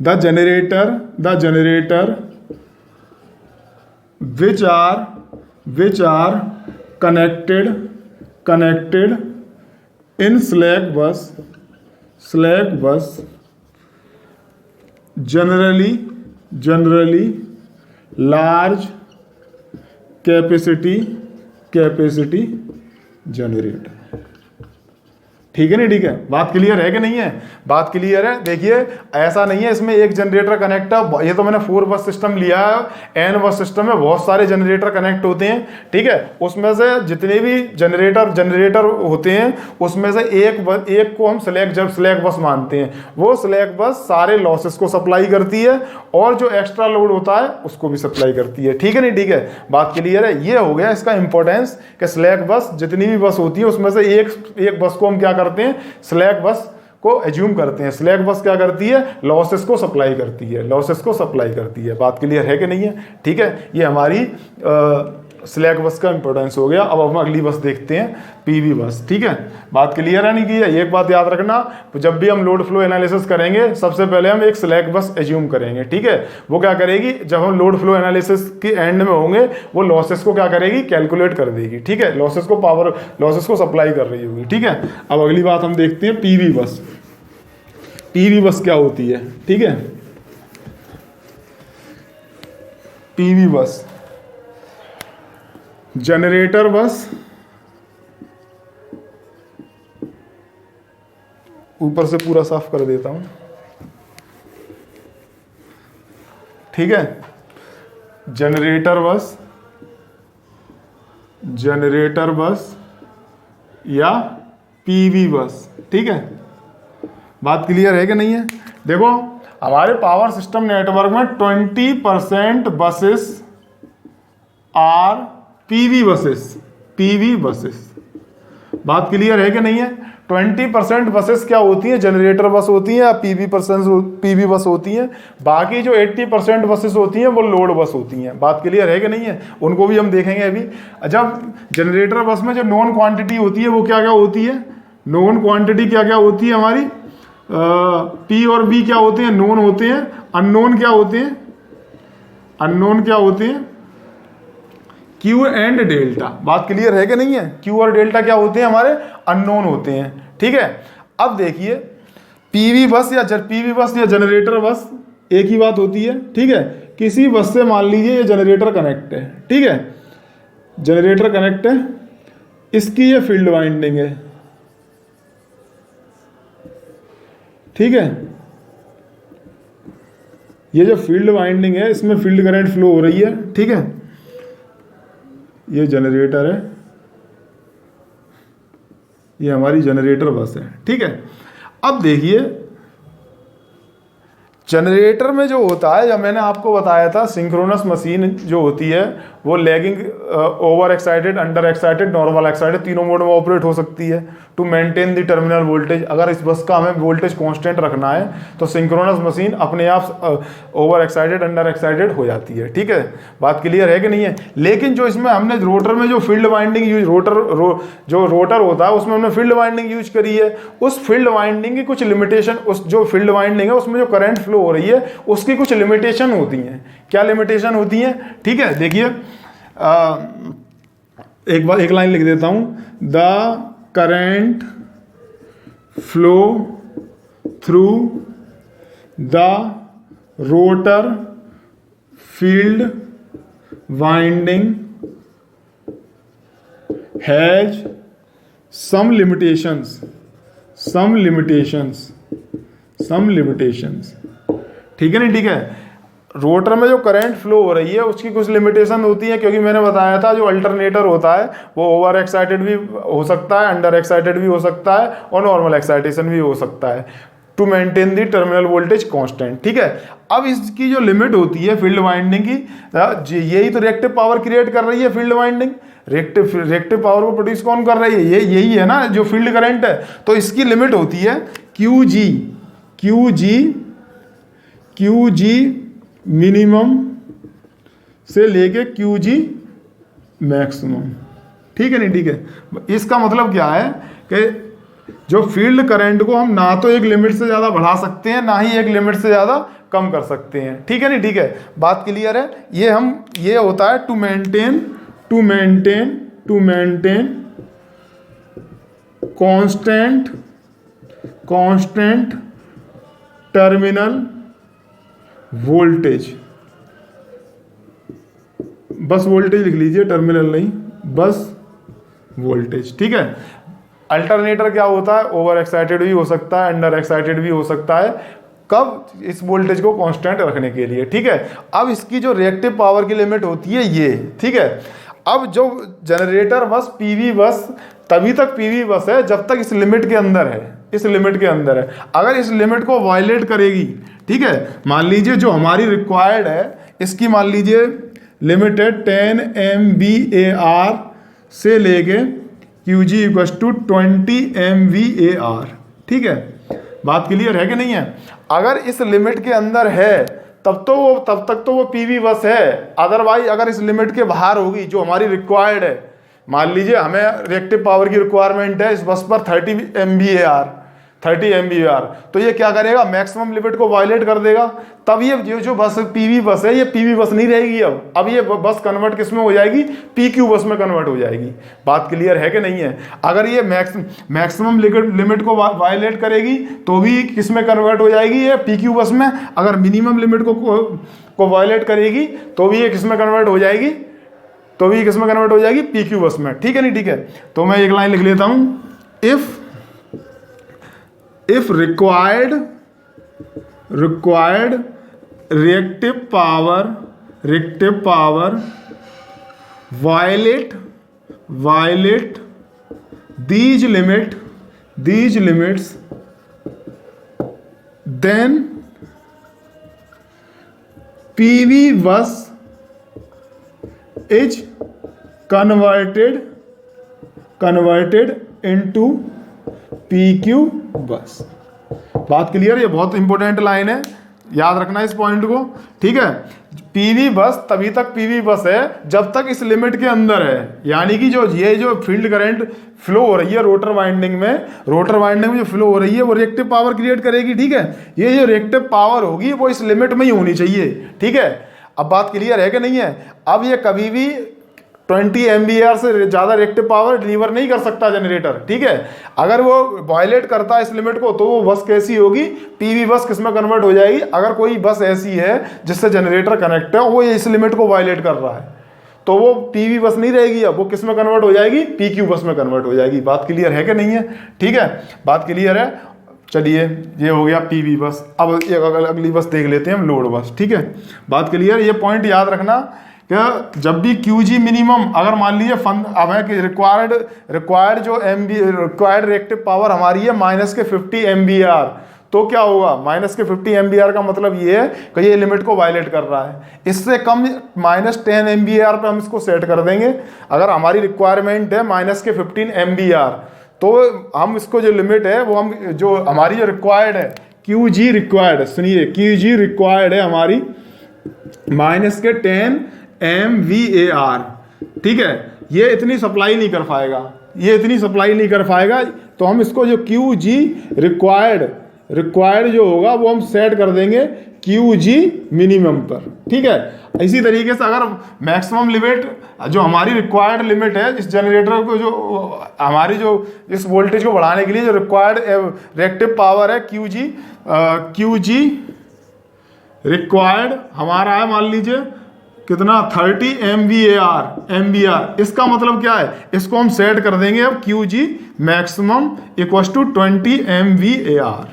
the generator which are connected in slack bus generally large capacity generator। ठीक है नहीं, ठीक है, बात क्लियर है कि नहीं है? बात क्लियर है। देखिए ऐसा नहीं है इसमें एक जनरेटर कनेक्ट है, ये तो मैंने 4 बस सिस्टम लिया है, n बस सिस्टम में बहुत सारे जनरेटर कनेक्ट होते हैं, ठीक है। उसमें से जितने भी जनरेटर होते हैं उसमें से एक को हम स्लैक बस मानते हैं। वो स्लैक बस सारे लॉसेस को सप्लाई करती है और जो एक्स्ट्रा लोड होता है उसको भी सप्लाई करती है, ठीक है नहीं, ठीक है, बात क्लियर है। ये हो गया इसका इंपॉर्टेंस कि स्लैक बस जितनी भी बस होती है उसमें से एक बस को हम क्या करते हैं, स्लैक बस को एज्यूम करते हैं। स्लैक बस क्या करती है, लॉसेस को सप्लाई करती है, लॉसेस को सप्लाई करती है। बात क्लियर है कि नहीं है? ठीक है, ये हमारी स्लैक बस का इंपॉर्टेंस हो गया। अब हम अगली बस देखते हैं, पीवी बस, ठीक है। बात क्लियर है नहीं की है? एक बात याद रखना, जब भी हम लोड फ्लो एनालिसिस करेंगे सबसे पहले हम एक स्लैक बस एज्यूम करेंगे, ठीक है। वो क्या करेगी, जब हम लोड फ्लो एनालिसिस के एंड में होंगे वो लॉसेस को क्या करेगी, कैलकुलेट कर देगी, ठीक है। लॉसेस को सप्लाई कर रही होगी, ठीक है। अब अगली बात हम देखते हैं पीवी बस। पीवी बस क्या होती है, ठीक है। पीवी बस जनरेटर बस, ऊपर से पूरा साफ कर देता हूं, ठीक है। जनरेटर बस या पीवी बस, ठीक है। बात क्लियर है कि नहीं है? देखो हमारे पावर सिस्टम नेटवर्क में 20% बसेस आर पीवी बसेस। बात क्लियर है कि नहीं है? 20% बसेस क्या होती हैं, जनरेटर बस होती हैं या पीवी बस होती हैं। बाकी जो 80% बसेस होती हैं वो लोड बस होती हैं। बात क्लियर है कि नहीं है? उनको भी हम देखेंगे अभी। जब जनरेटर बस में जो नॉन क्वांटिटी होती है वो क्या क्या होती है, नॉन क्वांटिटी क्या क्या होती है हमारी, पी और बी क्या होते हैं, नोन होते हैं। अननोन क्या होते हैं, क्यू एंड डेल्टा। बात क्लियर है कि नहीं है? क्यू और डेल्टा क्या होते हैं, हमारे अननोन होते हैं, ठीक है। अब देखिए पीवी बस या जनरेटर बस एक ही बात होती है, ठीक है। किसी बस से मान लीजिए ये जनरेटर कनेक्ट है, ठीक है, जनरेटर कनेक्ट है, इसकी ये फील्ड वाइंडिंग है, ठीक है। ये जो फील्ड वाइंडिंग है इसमें फील्ड करंट फ्लो हो रही है, ठीक है। ये जनरेटर है, ये हमारी जनरेटर बस है, ठीक है। अब देखिए जनरेटर में जो होता है, जब मैंने आपको बताया था सिंक्रोनस मशीन जो होती है वो lagging, over excited, under excited, normal excited तीनों मोड में ऑपरेट हो सकती है to maintain the terminal voltage. अगर इस बस का हमें वोल्टेज कांस्टेंट रखना है तो सिंक्रोनस मशीन अपने आप ओवर एक्साइटेड, अंडर एक्साइटेड हो जाती है, ठीक है। बात क्लियर है कि नहीं है? लेकिन जो इसमें हमने रोटर में जो फील्ड वाइंडिंग यूज, जो रोटर होता है उसमें हमने फील्ड वाइंडिंग यूज करी है। उस फील्ड वाइंडिंग की कुछ लिमिटेशन, उस जो फील्ड वाइंडिंग है उसमें जो करंट फ्लो हो रही है उसकी कुछ लिमिटेशन होती हैं। क्या लिमिटेशन होती हैं, ठीक है। देखिए एक लाइन लिख देता हूं, the current flow through the rotor field winding has some limitations, ठीक है नहीं, ठीक है। रोटर में जो करंट फ्लो हो रही है उसकी कुछ लिमिटेशन होती है, क्योंकि मैंने बताया था जो अल्टरनेटर होता है वो ओवर एक्साइटेड भी हो सकता है, अंडर एक्साइटेड भी हो सकता है और नॉर्मल एक्साइटेशन भी हो सकता है to maintain the terminal voltage constant, ठीक है। अब इसकी जो लिमिट होती है फील्ड वाइंडिंग की, यही तो रिएक्टिव पावर क्रिएट कर रही है फील्ड वाइंडिंग। रिएक्टिव पावर को प्रोड्यूस कौन कर रही है, ये यही है ना जो फील्ड करंट है। तो इसकी लिमिट होती है क्यू जी मिनिमम से लेके क्यू जी मैक्सिमम, ठीक है नहीं, ठीक है। इसका मतलब क्या है कि जो फील्ड करंट को हम ना तो एक लिमिट से ज़्यादा बढ़ा सकते हैं ना ही एक लिमिट से ज़्यादा कम कर सकते हैं, ठीक है नहीं, ठीक है। बात क्लियर है? ये होता है to maintain constant terminal voltage. Bus voltage लिख लीजिए, टर्मिनल नहीं, बस वोल्टेज, ठीक है। अल्टरनेटर क्या होता है, ओवर एक्साइटेड भी हो सकता है, अंडर एक्साइटेड भी हो सकता है, कब, इस वोल्टेज को कांस्टेंट रखने के लिए, ठीक है। अब इसकी जो रिएक्टिव पावर की लिमिट होती है ये, ठीक है। अब जो जनरेटर बस पीवी बस तभी तक पीवी बस है जब तक इस लिमिट के अंदर है, इस लिमिट के अंदर है। अगर इस लिमिट को वायलेट करेगी, ठीक है, मान लीजिए जो हमारी रिक्वायर्ड है इसकी मान लीजिए लिमिट है 10 MVAR से लेके QG इक्वल्स टू 20 MVAR, ठीक है। बात क्लियर है कि नहीं है? अगर इस लिमिट के अंदर है तब तक तो वो पीवी बस है। अदरवाइज अगर इस लिमिट के बाहर होगी जो हमारी रिक्वायर्ड है, मान लीजिए हमें रिएक्टिव पावर की रिक्वायरमेंट है इस बस पर 30 MVAR, तो ये क्या करेगा, मैक्सिमम लिमिट को वायलेट कर देगा। तब ये जो बस पीवी बस है ये पीवी बस नहीं रहेगी। अब ये बस कन्वर्ट किस में हो जाएगी, PQ बस में कन्वर्ट हो जाएगी। बात क्लियर है कि नहीं है? अगर ये मैक्सिमम लिमिट को वायलेट करेगी तो भी किस में कन्वर्ट हो जाएगी, ये PQ बस में। अगर मिनिमम लिमिट को वायलेट करेगी तो भी ये किस में कन्वर्ट हो जाएगी, PQ बस में, ठीक है नहीं, ठीक है। तो मैं एक लाइन लिख लेता हूं, if required reactive power violate these limits then PV bus is converted into PQ बस। बात क्लियर? ये बहुत इंपॉर्टेंट लाइन है, याद रखना इस पॉइंट को, ठीक है। पीवी बस तभी तक पीवी बस है जब तक इस लिमिट के अंदर है। यानी कि जो फील्ड करंट फ्लो हो रही है रोटर वाइंडिंग में जो फ्लो हो रही है वो रिएक्टिव पावर क्रिएट करेगी, ठीक है। ये जो रिएक्टिव पावर होगी वो इस लिमिट में ही होनी चाहिए, ठीक है। अब बात क्लियर है कि नहीं है? अब ये कभी भी 20 MVAR से ज़्यादा रिएक्टिव पावर डिलीवर नहीं कर सकता जनरेटर, ठीक है। अगर वो वायलेट करता है इस लिमिट को तो वो बस कैसी होगी, पीवी बस किस में कन्वर्ट हो जाएगी। अगर कोई बस ऐसी है जिससे जनरेटर कनेक्ट है वो इस लिमिट को वायलेट कर रहा है तो वो पीवी बस नहीं रहेगी, अब वो किस में कन्वर्ट हो जाएगी, PQ बस में कन्वर्ट हो जाएगी। बात क्लियर है कि नहीं है? ठीक है, बात क्लियर है। चलिए ये हो गया पीवी बस। अब अगली बस देख लेते हैं हम, लोड बस, ठीक है। बात क्लियर? ये पॉइंट याद रखना कि जब भी QG मिनिमम, अगर मान लीजिए अब है कि रिक्वायर्ड जो रिक्वायर्ड रिएक्टिव पावर हमारी है माइनस के 50 MVAR, तो क्या होगा, माइनस के 50 MVAR का मतलब ये है कि ये लिमिट को वायलेट कर रहा है। इससे कम -10 MVAR पे हम इसको सेट कर देंगे। अगर हमारी रिक्वायरमेंट है माइनस के 15 MVAR तो हम इसको जो लिमिट है वो हम जो हमारी जो रिक्वायर्ड है QG रिक्वायर्ड, सुनिए QG रिक्वायर्ड है हमारी माइनस के 10 MVAR, ठीक है। ये इतनी सप्लाई नहीं कर पाएगा, तो हम इसको जो QG रिक्वायर्ड जो होगा वो हम सेट कर देंगे QG मिनिमम पर, ठीक है। इसी तरीके से अगर मैक्सिमम लिमिट जो हमारी रिक्वायर्ड लिमिट है इस जनरेटर को, जो हमारी जो इस वोल्टेज को बढ़ाने के लिए जो रिक्वायर्ड रिएक्टिव पावर है QG रिक्वायर्ड हमारा है, मान लीजिए कितना, 30 MVAR। इसका मतलब क्या है, इसको हम सेट कर देंगे अब QG maximum equals to 20 MVAR,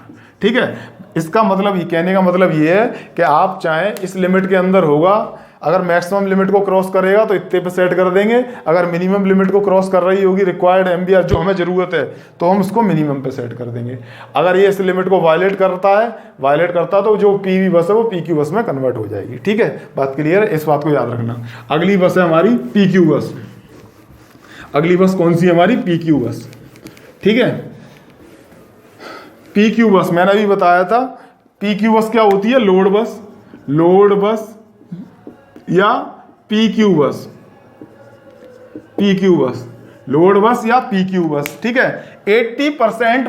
ठीक है। इसका मतलब, ये कहने का मतलब ये है कि आप चाहें इस लिमिट के अंदर होगा, अगर मैक्सिमम लिमिट को क्रॉस करेगा तो इतने पे सेट कर देंगे, अगर मिनिमम लिमिट को क्रॉस कर रही होगी रिक्वायर्ड MVAR जो हमें ज़रूरत है तो हम उसको मिनिमम पे सेट कर देंगे। अगर ये इस लिमिट को वायलेट करता है तो जो PV बस है वो PQ बस में कन्वर्ट हो जाएगी, ठीक है। बात क्लियर है, इस बात को याद रखना। अगली बस है हमारी PQ बस। अगली बस कौन सी है हमारी, PQ बस, ठीक है। PQ बस मैंने अभी बताया था। PQ बस क्या होती है, लोड बस या PQ बस, लोड बस या PQ बस, ठीक है। 80%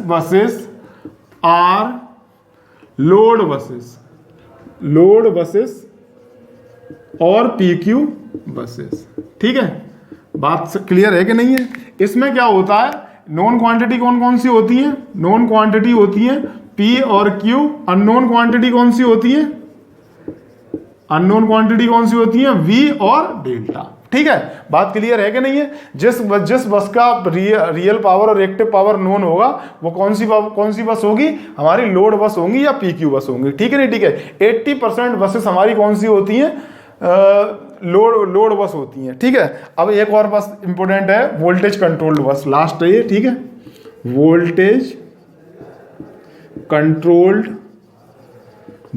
बसेस आर लोड बसेस और PQ बसेस, ठीक है। बात क्लियर है कि नहीं है? इसमें क्या होता है, नॉन क्वांटिटी कौन सी होती है, नॉन क्वांटिटी होती है P और Q। अननोन क्वांटिटी कौन सी होती है, V और डेल्टा। ठीक है, बात क्लियर है कि नहीं है? जिस बस का रियल पावर और रिएक्टिव पावर नोन होगा वो कौन सी बस होगी? हमारी लोड बस होगी या पीक्यू बस होंगी, ठीक है नहीं? ठीक है, 80% बसेस हमारी कौन सी होती हैं? लोड बस होती हैं, ठीक है। अब एक और बस इंपॉर्टेंट है, वोल्टेज कंट्रोल्ड बस, लास्ट है ये, ठीक है, वोल्टेज कंट्रोल्ड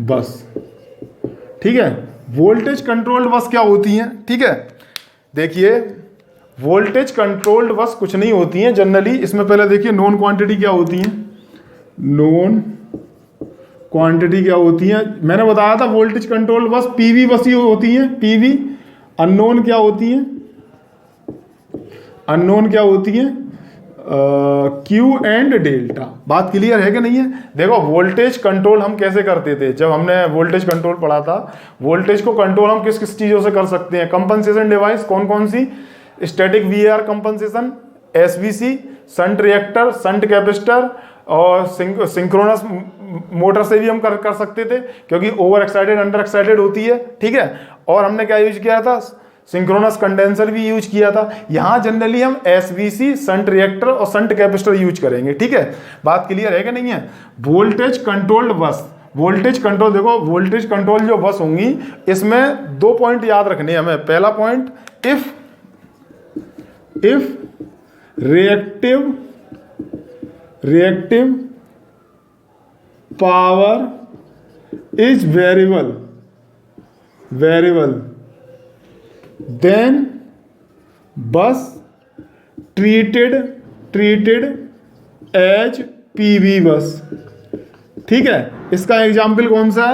बस, ठीक है। वोल्टेज कंट्रोल्ड बस क्या होती हैं? ठीक है, देखिए वोल्टेज कंट्रोल्ड बस कुछ नहीं होती हैं जनरली। इसमें पहले देखिए नोन क्वांटिटी क्या होती हैं, नोन क्वांटिटी क्या होती है? मैंने बताया था वोल्टेज कंट्रोल बस पीवी बस ही होती है, पीवी। अननोन क्या होती है? अननोन क्या होती है? Q and delta. बात क्लियर है कि नहीं है? देखो वोल्टेज कंट्रोल हम कैसे करते थे जब हमने वोल्टेज कंट्रोल पढ़ा था। वोल्टेज को कंट्रोल हम किस किस चीजों से कर सकते हैं? कंपनसेशन डिवाइस कौन कौन सी? Static VR compensation, SVC, shunt reactor, shunt capacitor और सिंक्रोनस मोटर से भी हम कर सकते थे, क्योंकि ओवर एक्साइटेड अंडर एक्साइटेड होती है, ठीक है। और हमने क्या यूज किया था? सिंक्रोनस कंडेंसर भी यूज किया था। यहां जनरली हम एसवीसी, शंट रिएक्टर और शंट कैपेसिटर यूज करेंगे, ठीक है। बात क्लियर है कि नहीं है? वोल्टेज कंट्रोल्ड बस, वोल्टेज कंट्रोल, देखो वोल्टेज कंट्रोल जो बस होंगी इसमें 2 पॉइंट याद रखने हैं हमें। पहला point, if reactive power is variable then bus treated as PV बस, ठीक है। इसका एग्जाम्पल कौन सा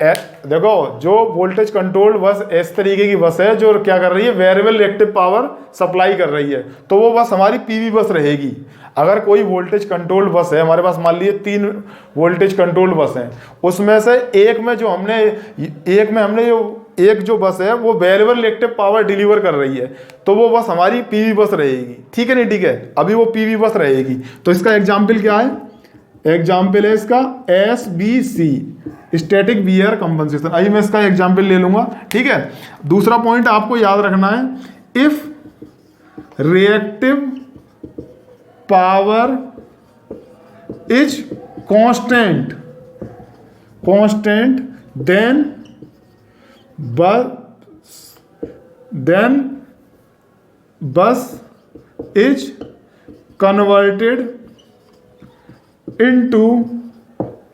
है? देखो जो वोल्टेज कंट्रोल बस इस तरीके की बस है जो क्या कर रही है? वेरिएबल रिएक्टिव पावर सप्लाई कर रही है, तो वो बस हमारी पीवी बस रहेगी। अगर कोई वोल्टेज कंट्रोल बस है हमारे पास, मान लीजिए 3 वोल्टेज कंट्रोल बस हैं, उसमें से एक में जो बस है वो वेरिएबल रिएक्टिव पावर डिलीवर कर रही है, तो वो बस हमारी पीवी बस रहेगी, ठीक है नहीं? ठीक है, अभी वो पीवी बस रहेगी। तो इसका एग्जाम्पल क्या है? एग्जाम्पल है इसका SBC, स्टैटिक वीआर कंपनसेशन। आइए मैं इसका एग्जाम्पल ले लूंगा, ठीक है। दूसरा पॉइंट आपको याद रखना है, if reactive power is constant then bus is converted into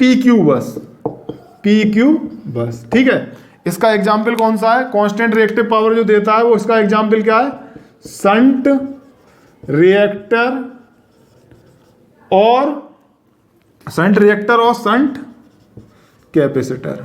PQ bus, ठीक है। इसका एग्जाम्पल कौन सा है? कांस्टेंट रिएक्टिव पावर जो देता है वो, इसका एग्जाम्पल क्या है? शंट रिएक्टर और शंट कैपेसिटर,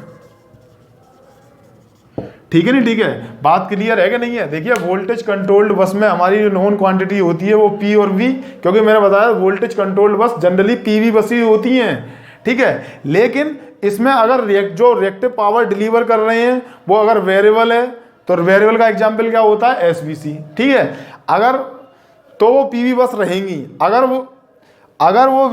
ठीक है नहीं? ठीक है, बात क्लियर है कि नहीं है? देखिए वोल्टेज कंट्रोल्ड बस में हमारी जो नॉन क्वांटिटी होती है वो P और V, क्योंकि मैंने बताया वोल्टेज कंट्रोल्ड बस जनरली PV बस ही होती हैं, ठीक है। लेकिन इसमें अगर जो रिएक्टिव पावर डिलीवर कर रहे हैं वो अगर वेरिएबल है, तो वेरिएबल का एग्जाम्पल क्या होता है? SVC, ठीक है। अगर तो वो PV बस रहेंगी। अगर वो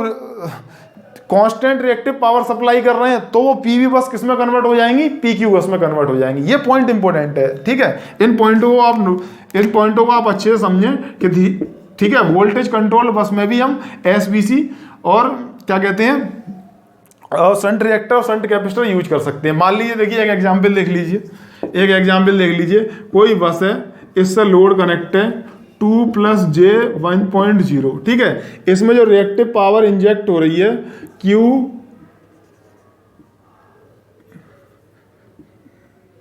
कांस्टेंट रिएक्टिव पावर सप्लाई कर रहे हैं तो वो पीवी बस किस में कन्वर्ट हो जाएंगी? पीक्यू बस में कन्वर्ट हो जाएंगी। ये पॉइंट इंपॉर्टेंट है, ठीक है। इन पॉइंटों को आप अच्छे से समझें कि ठीक है, वोल्टेज कंट्रोल बस में भी हम SVC और क्या कहते हैं शंट रिएक्टर और शंट कैपेसिटर यूज कर सकते हैं। मान लीजिए, देखिए एक एग्जाम्पल देख लीजिए, कोई बस है, इससे लोड कनेक्ट है 2 + J 1.0, ठीक है। इसमें जो रिएक्टिव पावर इंजेक्ट हो रही है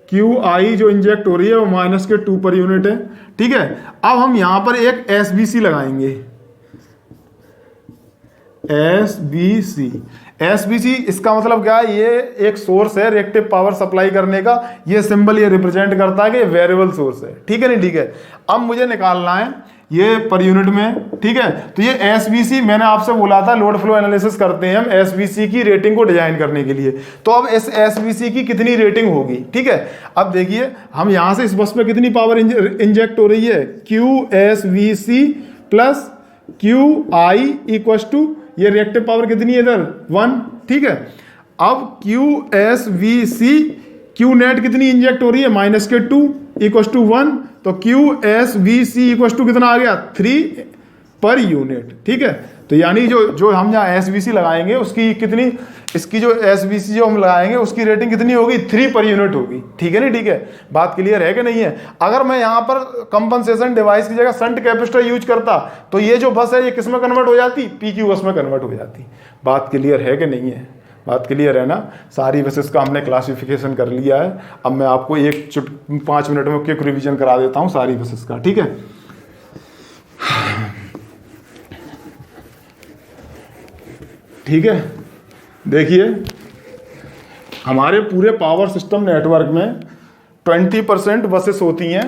QI जो इंजेक्ट हो रही है वो -2 पर यूनिट है, ठीक है। अब हम यहां पर एक SBC लगाएंगे, SBC इसका मतलब क्या है? ये एक सोर्स है रिएक्टिव पावर सप्लाई करने का। ये सिंबल ये रिप्रेजेंट करता है कि वेरिएबल सोर्स है, ठीक है नहीं? ठीक है, अब मुझे निकालना है ये पर यूनिट में, ठीक है। तो ये SBC मैंने आपसे बोला था लोड फ्लो एनालिसिस करते हैं हम SBC की रेटिंग को डिजाइन करने के लिए। तो अब इस SBC की कितनी रेटिंग होगी, ठीक है। अब देखिए हम यहां से इस बस में कितनी पावर इंजेक्ट हो रही है? QSVC + QI = ये रिएक्टिव पावर कितनी है इधर? 1, ठीक है। अब QSVC Q नेट कितनी इंजेक्ट हो रही है? -2, इक्वल टू 1, तो QSVC इक्वल टू कितना आ गया 3 पर यूनिट। ठीक है, तो यानी जो हम यहाँ SVC लगाएंगे उसकी कितनी, इसकी जो SVC जो हम लगाएंगे उसकी रेटिंग कितनी होगी 3 पर यूनिट होगी। ठीक है नहीं, ठीक है, बात क्लियर है कि नहीं है। अगर मैं यहाँ पर कंपनसेशन डिवाइस की जगह शंट कैपेसिटर यूज करता तो ये जो बस है ये किस में कन्वर्ट हो जाती, PQ बस में कन्वर्ट हो जाती। बात क्लियर है कि नहीं है, बात क्लियर है ना। सारी बसेस का हमने क्लासिफिकेशन कर लिया है। अब मैं आपको 5 मिनट में क्विक रिवीजन करा देता हूँ सारी बसेस का। ठीक है, ठीक है, देखिए हमारे पूरे पावर सिस्टम नेटवर्क में 20% बसेस होती हैं।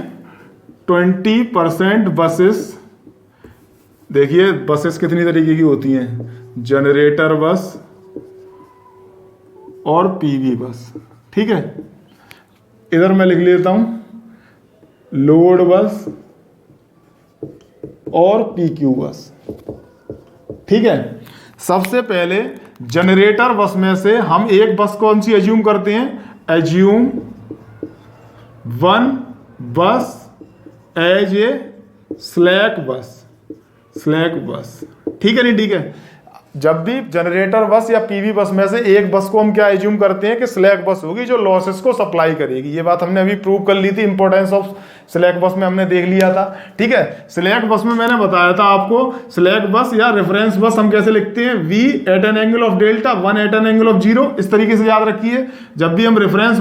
20% बसेस, देखिए बसेस कितनी तरीके की होती हैं, जनरेटर बस और पीवी बस। ठीक है, इधर मैं लिख लेता हूं लोड बस और पीक्यू बस। ठीक है, सबसे पहले जनरेटर बस में से हम एक बस कौन सी एज्यूम करते हैं, एज्यूम 1 बस एज ए स्लैक बस, स्लैक बस। ठीक है नहीं, ठीक है, जब भी जनरेटर बस या पीवी बस में से एक बस को हम क्या एज्यूम करते हैं कि स्लैक बस होगी जो लॉसेस को सप्लाई करेगी। ये बात हमने अभी प्रूव कर ली थी, इंपॉर्टेंस ऑफ स्लैक बस में हमने देख लिया था। ठीक है, स्लैक बस में मैंने बताया था आपको, स्लैक बस या रेफरेंस बस हम कैसे लिखते हैं, V at an angle of delta 1 at an angle of 0, इस तरीके से याद रखिए। जब भी हम रेफरेंस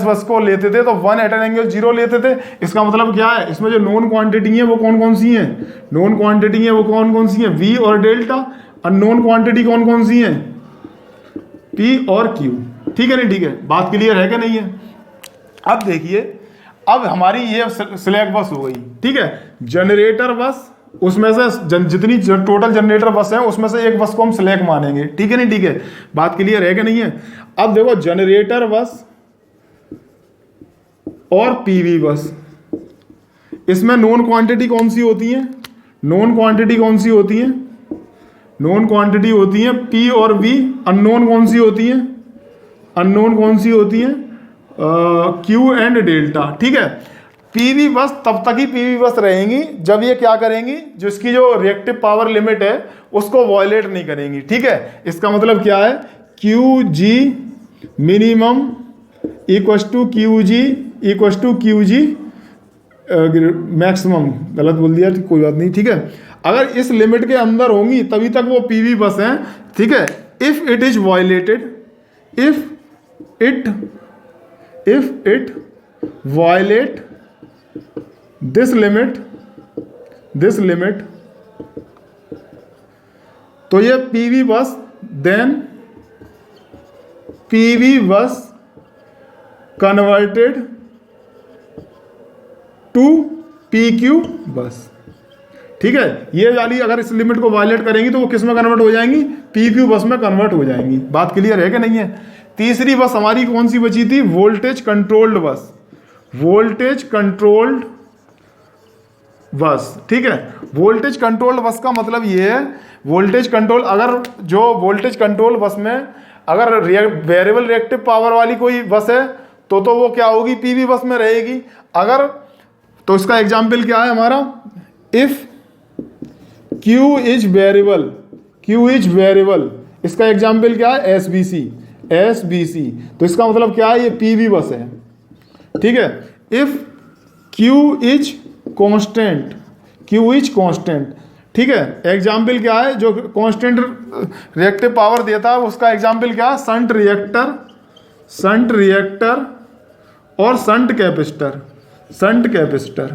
बस को लेते थे तो 1 एट एन एंगल 0 लेते थे। इसका मतलब क्या है, इसमें जो नोन क्वांटिटी है वो कौन कौन सी हैं, नोन क्वांटिटी है वो कौन कौन सी हैं, V और डेल्टा। अननोन क्वांटिटी कौन कौन सी हैं, P और Q। ठीक है नहीं, ठीक है, बात क्लियर है कि नहीं है। अब देखिए, अब हमारी ये स्लैक बस हो गई। ठीक है, जनरेटर बस, उसमें से जितनी टोटल जनरेटर बस है उसमें से एक बस को हम स्लैक मानेंगे। ठीक है नहीं, ठीक है, बात क्लियर है कि नहीं है। अब देखो जनरेटर बस और पीवी बस, इसमें नोन क्वांटिटी कौन सी होती है, नोन क्वांटिटी कौन सी होती है, नोन क्वांटिटी होती है P और V। अननोन कौन सी होती है, अननोन कौन सी होती है, Q एंड डेल्टा। ठीक है, पीवी बस तब तक ही पीवी बस रहेंगी जब ये क्या करेंगी, जिसकी जो रिएक्टिव पावर लिमिट है उसको वॉयलेट नहीं करेंगी। ठीक है, इसका मतलब क्या है, QG minimum equal to QG equal to QG maximum. गलत बोल दिया, कोई बात नहीं। ठीक है, अगर इस लिमिट के अंदर होंगी तभी तक वो पीवी बस हैं। ठीक है, if it is violated, if it violate this limit, तो ये PV bus, then PV bus converted to PQ bus. ठीक है, ये वाली अगर इस लिमिट को वायलेट करेंगी तो वो किस में कन्वर्ट हो जाएंगी, PQ बस में कन्वर्ट हो जाएंगी। बात क्लियर है कि नहीं है। तीसरी बस हमारी कौन सी बची थी, वोल्टेज कंट्रोल्ड बस, वोल्टेज कंट्रोल्ड बस। ठीक है, वोल्टेज कंट्रोल्ड बस का मतलब ये है, वोल्टेज कंट्रोल, अगर जो वोल्टेज कंट्रोल बस में अगर वेरिएबल रिएक्टिव पावर वाली कोई बस है तो वो क्या होगी, पीवी बस में रहेगी। अगर तो इसका एग्जाम्पल क्या है हमारा, इफ Q इज वेरिएबल, इसका एग्जाम्पल क्या है, SBC। तो इसका मतलब क्या है, ये पीवी बस है। ठीक है, इफ Q इज कांस्टेंट। ठीक है, एग्जाम्पल क्या है, जो कांस्टेंट रिएक्टिव पावर देता है उसका एग्जाम्पल क्या है, शंट रिएक्टर और शंट कैपेसिटर।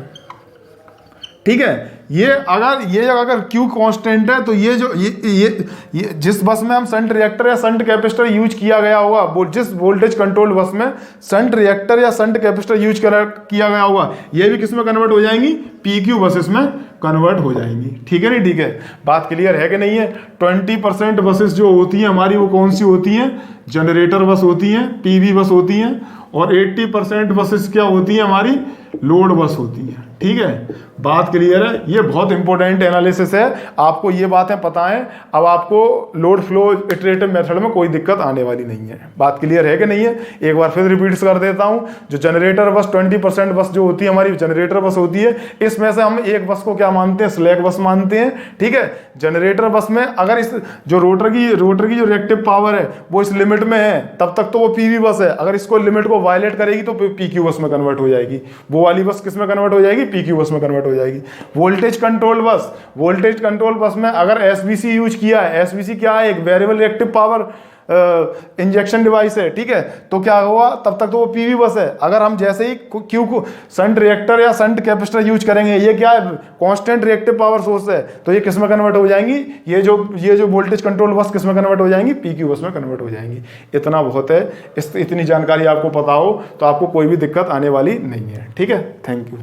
ठीक है, ये अगर Q कांस्टेंट है तो ये जिस बस में हम शंट रिएक्टर या शंट कैपेसिटर यूज किया गया होगा, जिस वोल्टेज कंट्रोल बस में शंट रिएक्टर या शंट कैपेसिटर यूज किया गया होगा, ये भी किस में कन्वर्ट हो जाएंगी, PQ बसेस में कन्वर्ट हो जाएंगी। ठीक है नहीं, ठीक है, बात क्लियर है कि नहीं है। 20% बसेस जो होती हैं हमारी वो कौन सी होती हैं, जनरेटर बस होती हैं, PV बस होती हैं, और 80% बसेस क्या होती हैं हमारी, लोड बस होती हैं। ठीक है, बात क्लियर है। ये बहुत इंपॉर्टेंट एनालिसिस है, आपको ये बातें पता है। अब आपको लोड फ्लो इटरेटिव मेथड में कोई दिक्कत आने वाली नहीं है। बात क्लियर है कि नहीं है? एक बार फिर रिपीट कर देता हूँ। जो जनरेटर बस 20% बस जो होती है हमारी जनरेटर बस होती है, इसमें से हम एक बस को क्या मानते हैं? स्लैक बस मानते हैं। ठीक है, जनरेटर बस में अगर इस जो रोटर की जो रिएक्टिव पावर है वो इस लिमिट में है, तब तक तो वो पीवी बस है। अगर इसको लिमिट को वायलेट करेगी तो पीक्यू बस में कन्वर्ट हो जाएगी। वो वाली बस किस में कन्वर्ट हो जाएगी? पीक्यू बस में कन्वर्ट हो जाएगी। वोल्टेज कंट्रोल बस में अगर एसबीसी यूज किया है, एसबीसी क्या है? एक variable reactive power injection device है। ठीक है, तो क्या हुआ? तब तक तो वो पीवी बस है। अगर हम जैसे ही क्यू को शंट रिएक्टर या शंट कैपेसिटर यूज करेंगे, ये क्या है? कांस्टेंट रिएक्टिव पावर सोर्स है, तो ये किस में कन्वर्ट हो जाएंगी? ये जो वोल्टेज कंट्रोल बस किस में कन्वर्ट हो जाएंगी? पीक्यू बस में कन्वर्ट हो जाएंगी। इतना बहुत है, इतनी जानकारी आपको पता हो तो आपको कोई भी दिक्कत आने वाली नहीं है। ठीक है, थैंक यू।